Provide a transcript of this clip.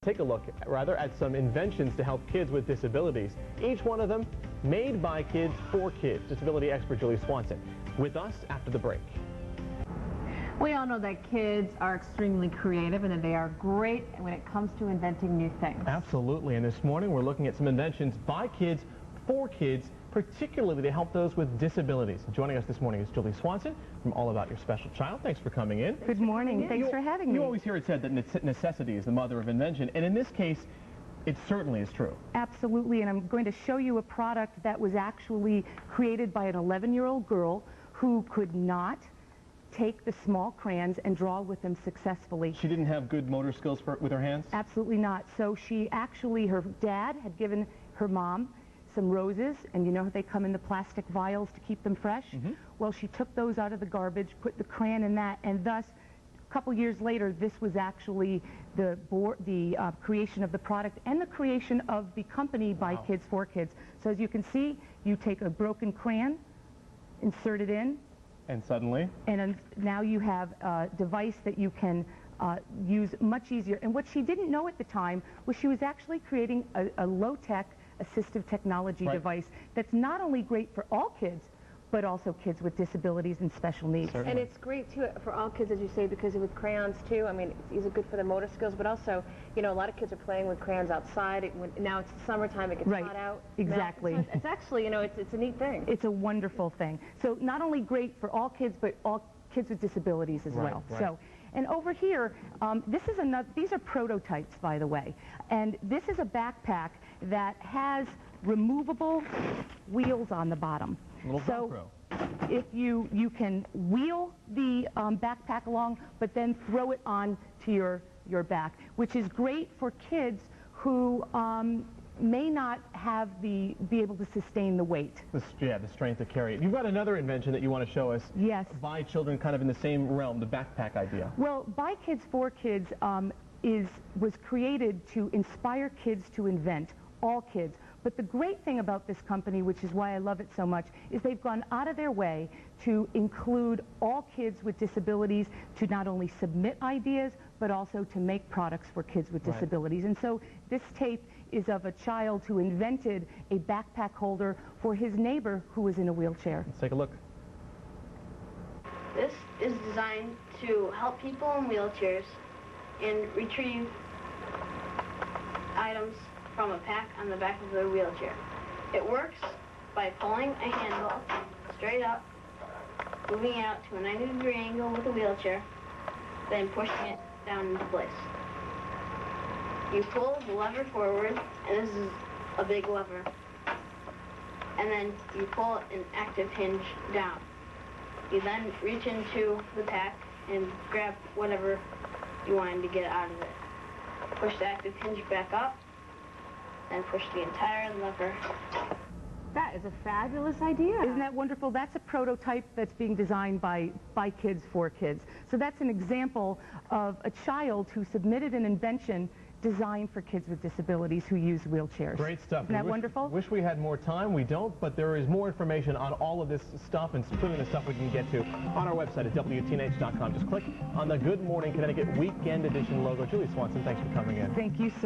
Take a look, rather, at some inventions to help kids with disabilities. Each one of them made by kids for kids. Disability expert Julie Swanson with us after the break. We all know that kids are extremely creative and that they are great when it comes to inventing new things. Absolutely, and this morning we're looking at some inventions by kids for kids, particularly to help those with disabilities. Joining us this morning is Julie Swanson from All About Your Special Child. Thanks for coming in. Good morning. Thanks for having me. You always hear it said that necessity is the mother of invention, and in this case, it certainly is true. Absolutely, and I'm going to show you a product that was actually created by an 11-year-old girl who could not take the small crayons and draw with them successfully. She didn't have good motor skills with her hands? Absolutely not. So she actually, her dad had given her mom some roses, and you know they come in the plastic vials to keep them fresh? Mm-hmm. Well, she took those out of the garbage, put the crayon in that, and thus, a couple years later, this was actually the creation of the product and the creation of the company by Kids for Kids. So as you can see, you take a broken crayon, insert it in, and suddenly? And now you have a device that you can use much easier. And what she didn't know at the time was she was actually creating a low-tech assistive technology device that's not only great for all kids, but also kids with disabilities and special needs. Certainly. And it's great, too, for all kids, as you say, because with crayons, too, I mean, these are good for the motor skills, but also, you know, a lot of kids are playing with crayons outside. Now it's summertime, it gets hot out. Exactly. So it's actually, you know, it's a neat thing. It's a wonderful thing. So not only great for all kids, but all kids with disabilities as well. Right. So, and over here, these are prototypes, by the way, and this is a backpack that has removable wheels on the bottom. So if you can wheel the backpack along, but then throw it on to your back, which is great for kids who may not be able to sustain the weight. The strength to carry it. You've got another invention that you want to show us. Yes. By children kind of in the same realm, the backpack idea. Well, By Kids for Kids was created to inspire kids to invent, all kids. But the great thing about this company, which is why I love it so much, is they've gone out of their way to include all kids with disabilities, to not only submit ideas, but also to make products for kids with disabilities. And so this tape is of a child who invented a backpack holder for his neighbor who was in a wheelchair. Let's take a look. This is designed to help people in wheelchairs and retrieve items from a pack on the back of their wheelchair. It works by pulling a handle straight up, moving it out to a 90-degree angle with a wheelchair, then pushing it down into place. You pull the lever forward, and this is a big lever, and then you pull an active hinge down. You then reach into the pack and grab whatever you wanted to get out of it. Push the active hinge back up, and push the entire lever. That is a fabulous idea. Isn't that wonderful? That's a prototype that's being designed by Kids for Kids. So that's an example of a child who submitted an invention designed for kids with disabilities who use wheelchairs. Great stuff. Isn't that wonderful? Wish we had more time. We don't, but there is more information on all of this stuff, and including the stuff we can get to on our website at WTNH.com. Just click on the Good Morning Connecticut Weekend Edition logo. Julie Swanson, thanks for coming in. Thank you so much.